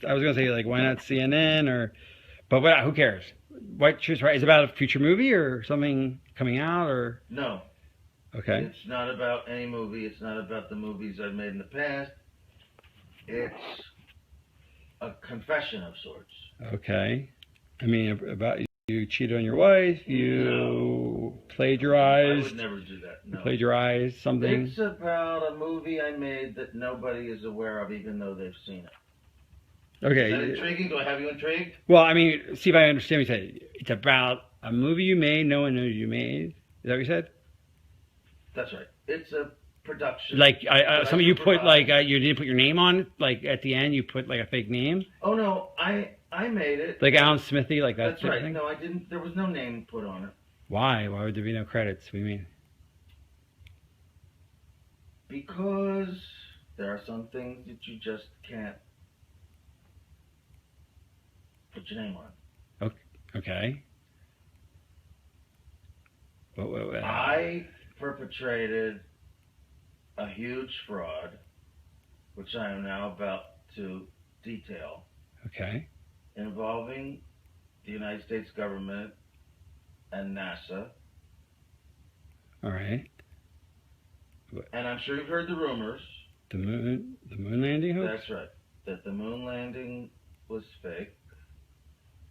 I was gonna say like why not CNN but what? Who cares? White Truth Right is about a future movie or something coming out or No. okay. It's not about any movie. It's not about the movies I've made in the past. It's a confession of sorts. Okay. I mean about you cheated on your wife. You No. plagiarized. I would never do that. No. Plagiarized something. It's about a movie I made that nobody is aware of, even though they've seen it. Okay. Is that intriguing? Do I have you intrigued? Well, I mean, see if I understand what you said. It's about a movie you made, no one knows you made. Is that what you said? That's right. It's a production. Like, some of you put, like, you didn't put your name on it? Like, at the end, you put, like, a fake name? Oh, no. I made it. Like Alan Smithy, like that That's right. thing? No, I didn't. There was no name put on it. Why? Why would there be no credits? What do you mean? Because there are some things that you just can't put your name on. Okay. I perpetrated a huge fraud, which I am now about to detail, Okay. involving the United States government and NASA. All right. And I'm sure you've heard the rumors. The moon landing hoax? That's right. That the moon landing was fake.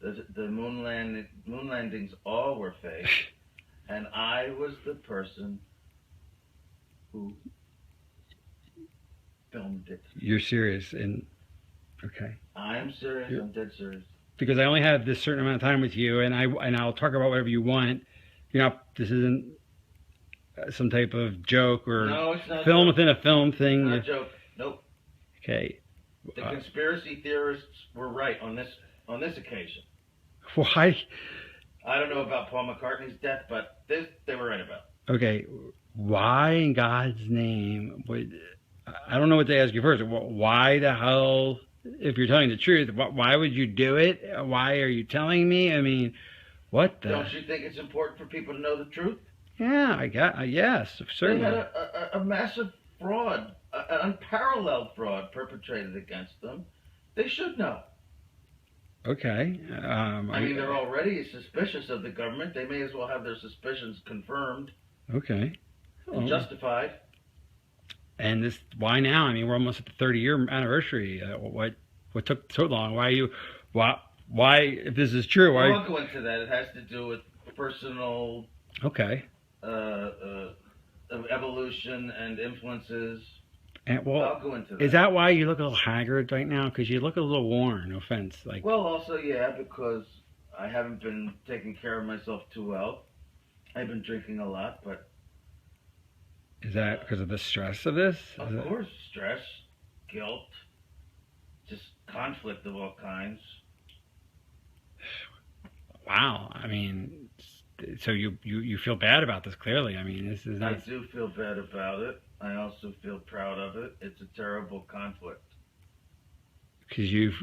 The moon landings all were fake. And I was the person who filmed it. You're serious and okay. I am serious. I'm dead serious. Because I only have this certain amount of time with you, and I'll talk about whatever you want. This isn't some type of joke or no, it's not film within a film thing. Not a joke. Nope. Okay. The conspiracy theorists were right on this occasion. Why? I don't know about Paul McCartney's death, but this they were right about. Okay. Why in God's name I don't know what to ask you first. Why the hell, if you're telling the truth, why would you do it? Why are you telling me? I mean, what the? Don't you think it's important for people to know the truth? Yeah, yes, certainly. They had a massive fraud, an unparalleled fraud perpetrated against them. They should know. Okay. I mean, they're already suspicious of the government. They may as well have their suspicions confirmed. Okay. And justified. And why now? I mean, we're almost at the 30-year anniversary. What took so long? Why, if this is true, why? I won't go into that. It has to do with personal. Okay. Evolution and influences. And, I'll go into that. Is that why you look a little haggard right now? Because you look a little worn. No offense. Well, also, yeah, because I haven't been taking care of myself too well. I've been drinking a lot, but. Is that because of the stress of this? Of course, stress, guilt, just conflict of all kinds. Wow. I mean, so you feel bad about this, clearly. I mean, this is not... I do feel bad about it. I also feel proud of it. It's a terrible conflict. Because you've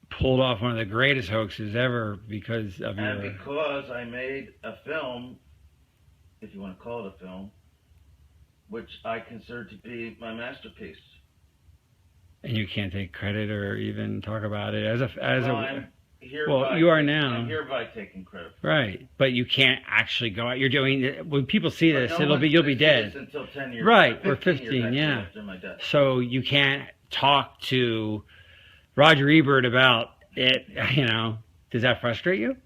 pulled off one of the greatest hoaxes ever because of your... And because I made a film, if you want to call it a film, which I consider to be my masterpiece. And you can't take credit or even talk about it as Hereby, you are now. I'm hereby taking credit. Right, but you can't actually go out. You're doing when people see this, you'll be dead. Until 10 years. Right, or 15, yeah. After my death. So you can't talk to Roger Ebert about it. Does that frustrate you?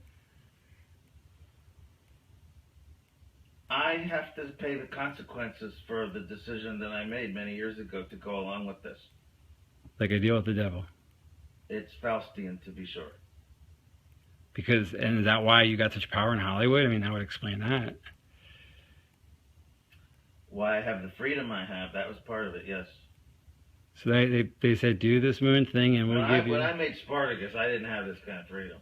I have to pay the consequences for the decision that I made many years ago to go along with this. Like a deal with the devil. It's Faustian, to be sure. And is that why you got such power in Hollywood? I mean, that would explain that. Why I have the freedom I have, that was part of it, yes. So they said, do this moon thing and we'll give you... When I made Spartacus, I didn't have this kind of freedom.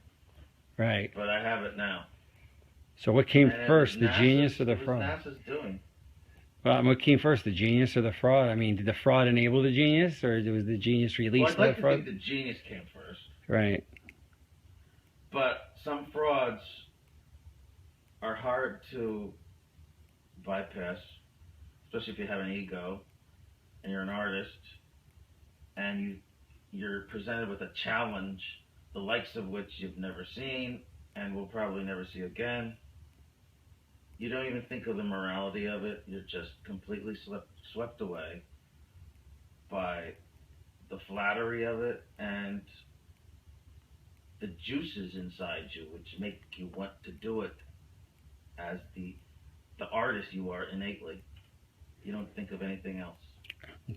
Right. But I have it now. So what came first, the genius or the fraud? What was NASA's doing? Well, what came first, the genius or the fraud? I mean, did the fraud enable the genius, or was the genius released I'd like the fraud? to think the genius came first. Right. But some frauds are hard to bypass, especially if you have an ego and you're an artist and you're presented with a challenge, the likes of which you've never seen and will probably never see again. You don't even think of the morality of it. You're just completely swept away by the flattery of it and the juices inside you, which make you want to do it as the artist you are innately. You don't think of anything else.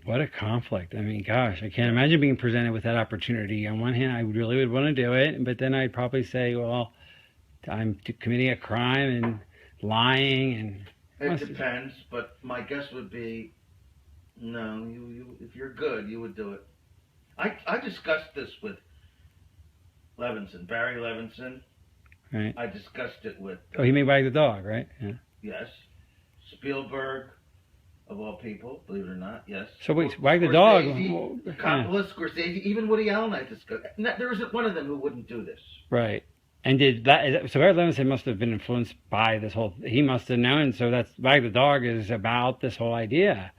What a conflict. I mean, gosh, I can't imagine being presented with that opportunity. On one hand, I really would want to do it, but then I'd probably say, well, I'm committing a crime and lying and... It depends, but my guess would be, no, if you're good, you would do it. I discussed this with Levinson, Barry Levinson. Right. I discussed it with... Oh, he made Wag the Dog, right? Yeah. Yes. Spielberg, of all people, believe it or not, yes. So wait, Wag the Dog... Coppola, Scorsese, even Woody Allen I discussed. There isn't one of them who wouldn't do this. Right. And did that... So Barry Levinson must have been influenced by this whole... He must have known, so that's... Wag the Dog is about this whole idea.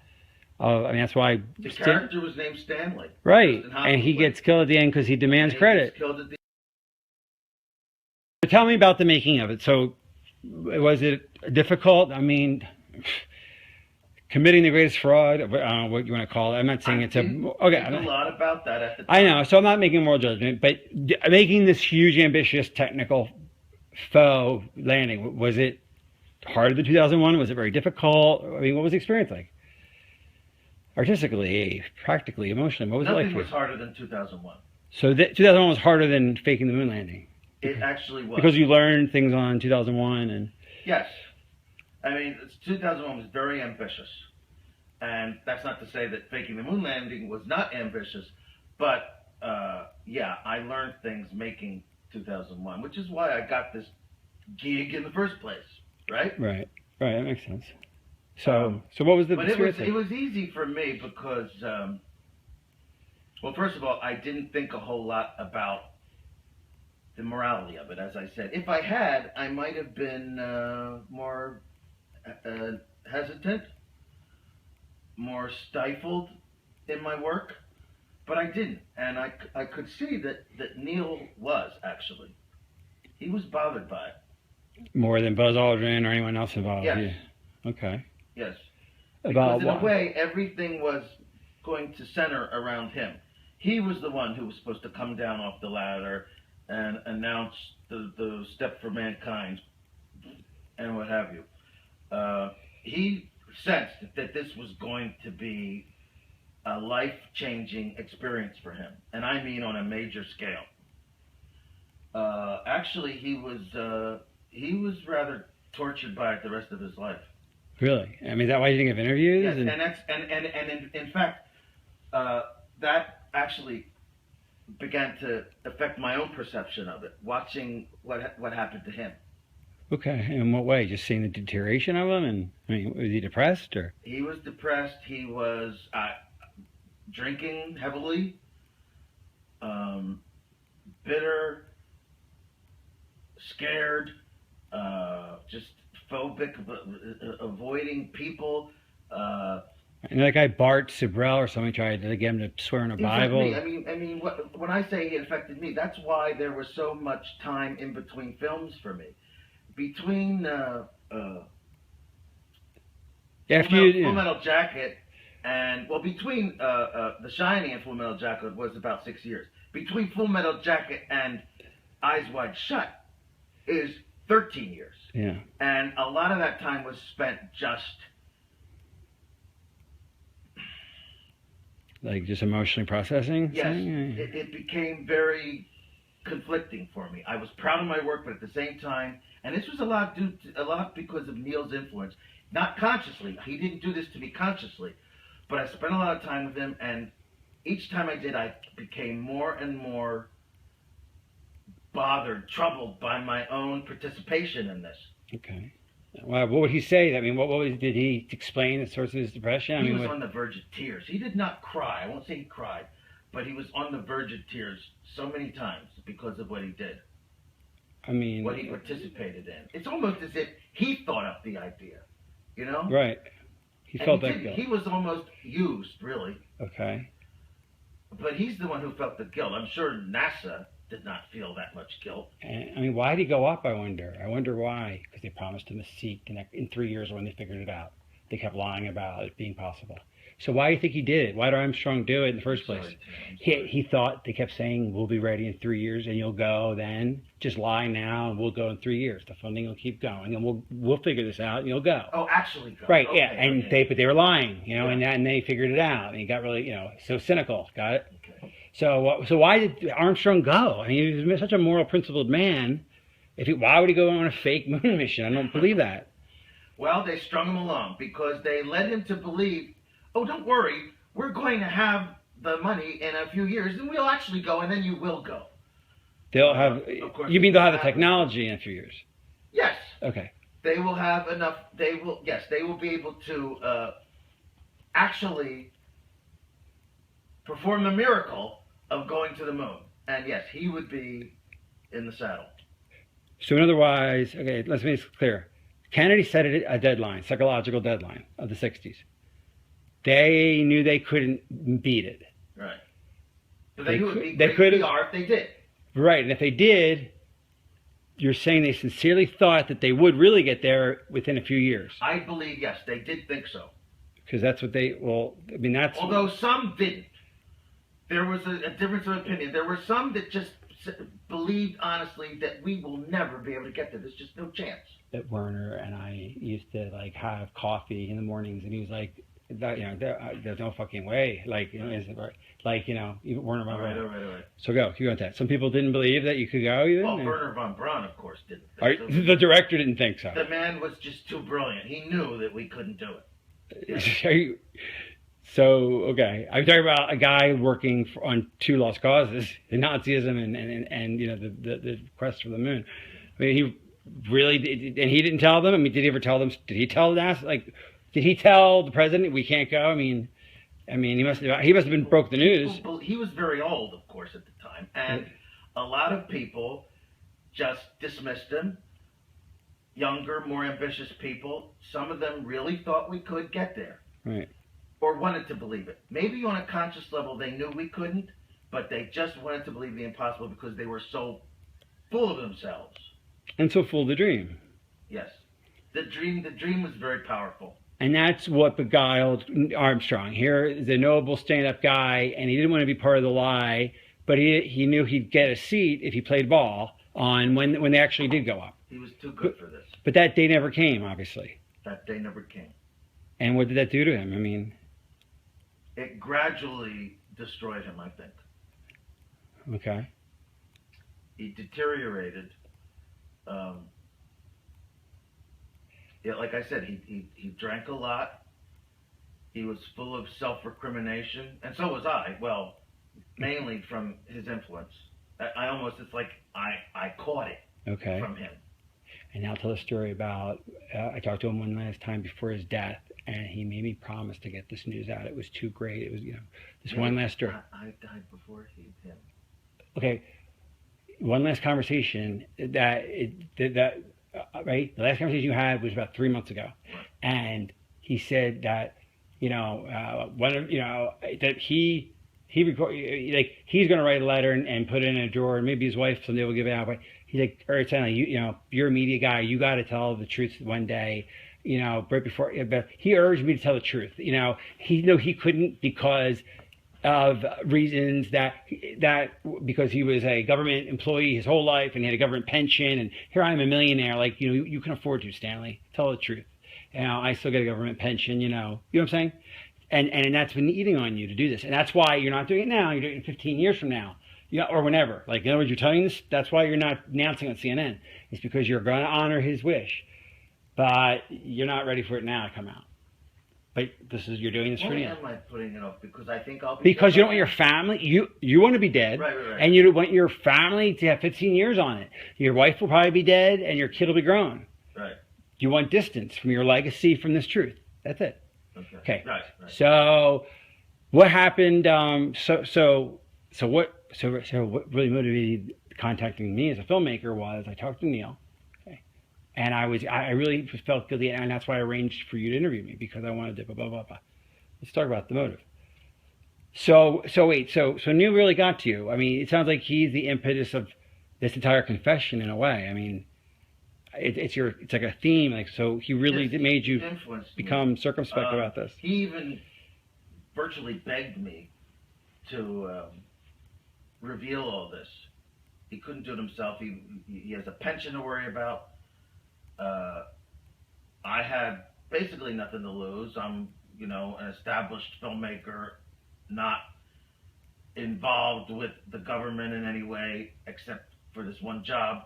I mean, that's why... The character was named Stanley. Right. And he gets killed at the end because he demands credit. Tell me about the making of it. So, was it difficult? I mean, committing the greatest fraud, I don't know what you want to call it. I'm not saying it's a... Okay. A lot about that at the time. I know, so I'm not making a moral judgment, but making this huge, ambitious, technical faux landing, was it harder than 2001? Was it very difficult? I mean, what was the experience like? Artistically, practically, emotionally, what was it like? Nothing was harder than 2001. So 2001 was harder than faking the moon landing? It actually was. Because you learned things on 2001 and... Yes. I mean, 2001 was very ambitious. And that's not to say that faking the moon landing was not ambitious. But, yeah, I learned things making 2001, which is why I got this gig in the first place, right? Right. Right, that makes sense. So what was the... But it was easy for me because, well, first of all, I didn't think a whole lot about the morality of it, as I said. If I had, I might have been more hesitant, more stifled in my work, but I didn't. And I could see that Neil was, actually. He was bothered by it. More than Buzz Aldrin or anyone else involved? Yes. Yeah. Okay. Yes. About because in a way, everything was going to center around him. He was the one who was supposed to come down off the ladder and announce the step for mankind and what have you. He sensed that this was going to be a life-changing experience for him, and I mean on a major scale. Actually, he was rather tortured by it the rest of his life. Really? I mean, is that why you didn't give interviews? Yes, and in fact, that actually began to affect my own perception of it, watching what happened to him. Okay, in what way? Just seeing the deterioration of him? And I mean, was he depressed or? He was depressed. He was drinking heavily, bitter, scared, just phobic, avoiding people. And that guy Bart Sibrel or somebody tried to get him to swear in a Bible. I mean, when I say he affected me, that's why there was so much time in between films for me. Between Full Metal Jacket and between The Shining and Full Metal Jacket was about 6 years. Between Full Metal Jacket and Eyes Wide Shut is 13 years. Yeah. And a lot of that time was spent just like just emotionally processing? Yes. It became very conflicting for me. I was proud of my work, but at the same time, and this was a lot because of Neil's influence. Not consciously. He didn't do this to me consciously. But I spent a lot of time with him, and each time I did, I became more and more bothered, troubled by my own participation in this. Okay. Well, what would he say? I mean, did he explain the source of his depression? He was on the verge of tears. He did not cry. I won't say he cried, but he was on the verge of tears so many times because of what he did. I mean, what he participated in. It's almost as if he thought up the idea, you know? Right. He felt that guilt. He was almost used, really. Okay. But he's the one who felt the guilt. I'm sure NASA did not feel that much guilt. And, I mean, why did he go up? I wonder why. Because they promised him a seat in 3 years when they figured it out. They kept lying about it being possible. So why do you think he did it? Why did Armstrong do it in the first place? He thought, they kept saying, we'll be ready in 3 years and you'll go then. Just lie now and we'll go in 3 years. The funding will keep going and we'll figure this out and you'll go. Oh, actually go. Right, okay, yeah. And okay. they were lying, Yeah. and they figured it out. And he got really, so cynical. Got it? Okay. So why did Armstrong go? I mean, he was such a moral, principled man. Why would he go on a fake moon mission? I don't believe that. Well, they strung him along because they led him to believe, oh, don't worry, we're going to have the money in a few years, and we'll actually go, and then you will go. They'll have. Of course, You mean they'll have the technology in a few years? Yes. Okay. They will have enough. They will be able to actually perform the miracle of going to the moon. And yes, he would be in the saddle. So in other words, okay, let's make this clear. Kennedy set a deadline, psychological deadline of the 60s. They knew they couldn't beat it. Right. But They they would could- be they great could- PR if they did. Right, and if they did, you're saying they sincerely thought that they would really get there within a few years. I believe, yes, they did think so. Because that's what that's... Although some didn't. There was a difference of opinion. There were some that just believed honestly that we will never be able to get there. There's just no chance. That Werner and I used to have coffee in the mornings, and he was like, there's no fucking way. Even Werner von All right. Braun. So keep going with that. Some people didn't believe that you could go even. Well, Werner von Braun, of course, didn't. The director didn't think so. The man was just too brilliant. He knew that we couldn't do it. Yeah. So, okay, I'm talking about a guy working on two lost causes, the Nazism and the quest for the moon. I mean, he really did, and he didn't tell them. I mean, did he ever tell them? Did he tell NASA? Did he tell the president we can't go? I mean, he must have been broke the news. He was very old, of course, at the time, and a lot of people just dismissed him. Younger, more ambitious people, some of them really thought we could get there. Right. Or wanted to believe it. Maybe on a conscious level they knew we couldn't, but they just wanted to believe the impossible because they were so full of themselves. And so full of the dream. Yes. The dream was very powerful. And that's what beguiled Armstrong. Here is a noble stand-up guy, and he didn't want to be part of the lie, but he knew he'd get a seat if he played ball on when they actually did go up. He was too good for this. But that day never came, obviously. That day never came. And what did that do to him? I mean... It gradually destroyed him, I think. Okay. He deteriorated. Like I said, he drank a lot. He was full of self-recrimination, and so was I. Well, mainly from his influence. It's like I caught it from him. And now tell a story about, I talked to him one last time before his death, and he made me promise to get this news out. It was too great. It was, one last story. I died before him. Okay, one last conversation right? The last conversation you had was about 3 months ago. Right. And he said that, that he he's going to write a letter and put it in a drawer, and maybe his wife someday will give it out. But he's like, all right, Stanley, you're a media guy. You got to tell the truth one day. Right before. But he urged me to tell the truth. He couldn't because of reasons that because he was a government employee his whole life and he had a government pension, and here I am a millionaire. You can afford to, Stanley. Tell the truth. I still get a government pension. You know what I'm saying? And that's been eating on you to do this. And that's why you're not doing it now. You're doing it 15 years from now. Or whenever. In other words, you're telling this. That's why you're not announcing on CNN. It's because you're going to honor his wish. But you're not ready for it now to come out. But you're doing this for now. Why am I putting it off? Because I think I'll be... Because you don't want your family... You want to be dead. Right. And you want your family to have 15 years on it. Your wife will probably be dead and your kid will be grown. Right. You want distance from your legacy from this truth. That's it. Okay. Right. So, what happened? So what really motivated contacting me as a filmmaker was I talked to Neil, okay, and I really felt guilty, and that's why I arranged for you to interview me because I wanted to blah blah blah blah. Let's talk about the motive. So Neil really got to you. I mean, it sounds like he's the impetus of this entire confession in a way. I mean, it's like a theme. Like, so he really Yes, he made you influenced me. become circumspect about this. He even virtually begged me to reveal all this. He couldn't do it himself. He has a pension to worry about. I had basically nothing to lose. I'm, an established filmmaker, not involved with the government in any way except for this one job.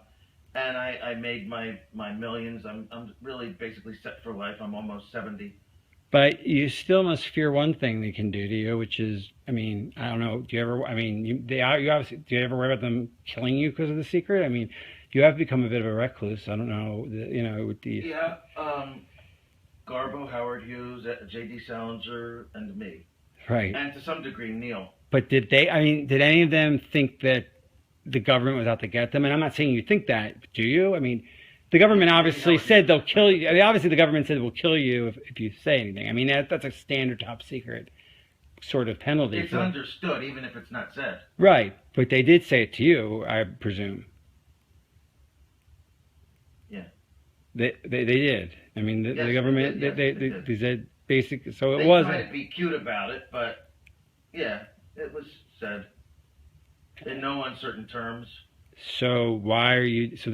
And I made my millions. I'm really basically set for life. I'm almost 70. But you still must fear one thing they can do to you, which is, I mean, I don't know. Do you ever? I mean, you obviously. Do you ever worry about them killing you because of the secret? I mean, you have become a bit of a recluse. I don't know. With the Yeah, Garbo, Howard Hughes, J.D. Salinger, and me, right. and to some degree Neil. But did they? I mean, did any of them think that the government was out to get them? And I'm not saying you think that. Do you? I mean. The government obviously said they'll kill you. I mean, obviously, the government said we'll kill you if you say anything. I mean, that's a standard top secret sort of penalty. It's understood, even if it's not said. Right, but they did say it to you, I presume. Yeah. They did. I mean, the government they said basic. So it they wasn't. They tried to be cute about it, but yeah, it was said in no uncertain terms. So why are you? So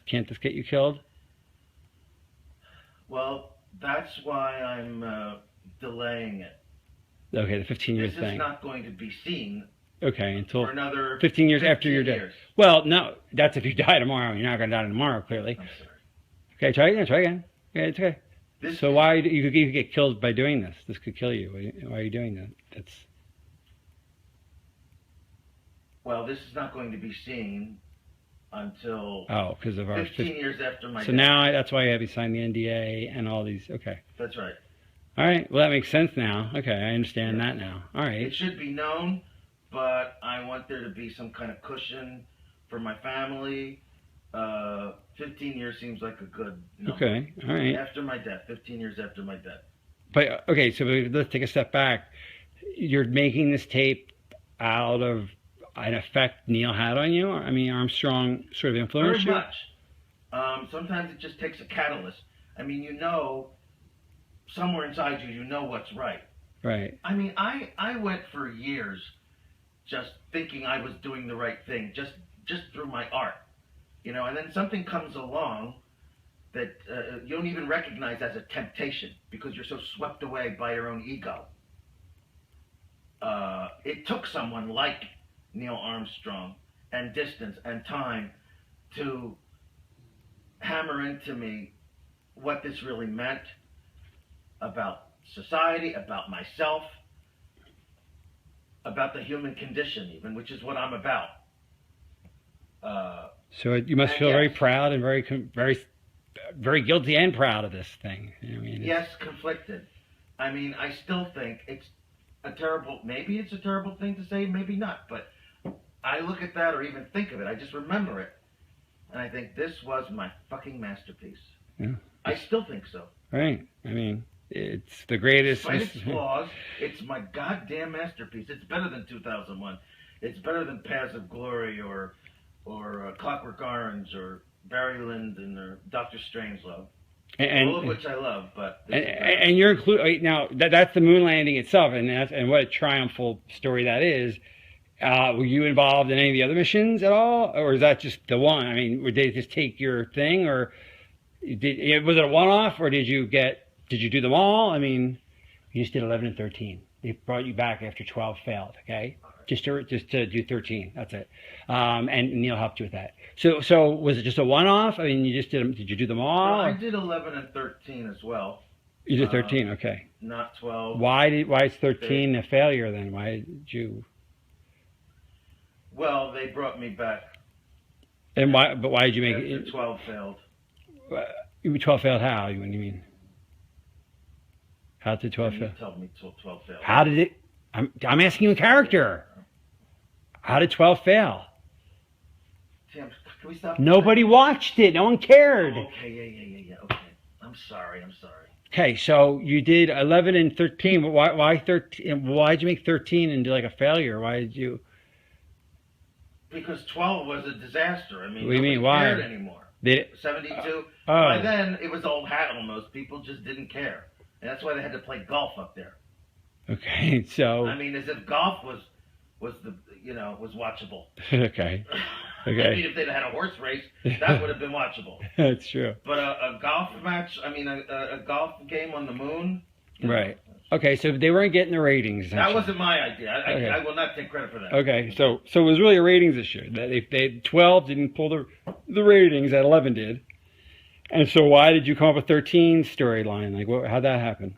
can't this get you killed? Well, that's why I'm delaying it. Okay, the 15 years thing. This is not going to be seen. Okay, until for another 15 years after you're dead. Well, no, that's if you die tomorrow. You're not going to die tomorrow, clearly. I'm sorry. Okay, try again. Yeah, it's okay. So why you could get killed by doing this? This could kill you. Why are you doing that? That's. Well, this is not going to be seen until because of our 15 years after my death. So now that's why you signed the NDA and all these. Okay. That's right. All right. Well, that makes sense now. Okay, I understand that now. All right. It should be known, but I want there to be some kind of cushion for my family. 15 years seems like a good number. Okay. All right. After my death, 15 years after my death. But okay, so let's take a step back. You're making this tape out of an effect Neil had on you? I mean, Armstrong sort of influenced you? Very much. Sometimes it just takes a catalyst. I mean, somewhere inside you know what's right. Right. I mean, I went for years just thinking I was doing the right thing, just through my art. And then something comes along that you don't even recognize as a temptation because you're so swept away by your own ego. It took someone like Neil Armstrong and distance and time to hammer into me what this really meant about society, about myself, about the human condition even, which is what I'm about. So you must feel very proud and very guilty and proud of this thing. I mean, yes, conflicted. I mean, I still think maybe it's a terrible thing to say, maybe not, but I look at that or even think of it, I just remember it, and I think this was my fucking masterpiece. Yeah. I still think so. Right. I mean, it's the greatest. Despite its flaws, it's my goddamn masterpiece. It's better than 2001. It's better than Paths of Glory or Clockwork Orange or Barry Lyndon or Dr. Strangelove. All of which I love, but and you're included now. That's the moon landing itself, and what a triumphal story that is. Were you involved in any of the other missions at all, or is that just the one? I mean, would they just take your thing, or was it a one-off, or did you do them all? I mean, you just did 11 and 13. They brought you back after 12 failed. Okay, just to do 13. That's it. And Neil helped you with that. So was it just a one-off? I mean, you just did them. Did you do them all? No, I did 11 and 13 as well. You did 13. Okay. Not 12. Why is 13 a failure then? Why did you? Well, they brought me back. And why? But why did you make it? 12 failed. 12 failed how? What do you mean? How did 12 fail? You told me 12 failed. How did it? I'm asking you in character. How did 12 fail? Tim, can we stop? Nobody watched it. No one cared. Oh, okay, yeah. Okay. I'm sorry. Okay, so you did 11 and 13, but why 13? Why'd you make 13 into like a failure? Why did you? Because 12 was a disaster. I mean, What do you nobody mean? Why? cared anymore. Did it? 72. Oh, By then, it was old hat almost. People just didn't care. And that's why they had to play golf up there. okay. So I mean, as if golf was the was watchable. okay, I mean, okay, if they'd had a horse race, that would have been watchable. that's true. But a golf match, I mean, a golf game on the moon. Right. Okay, so they weren't getting the ratings. That wasn't my idea. Okay. I will not take credit for that. Okay, so it was really a ratings issue. That if they 12 didn't pull the ratings that 11 did, and so why did you come up with 13 storyline? Like, how'd that happen?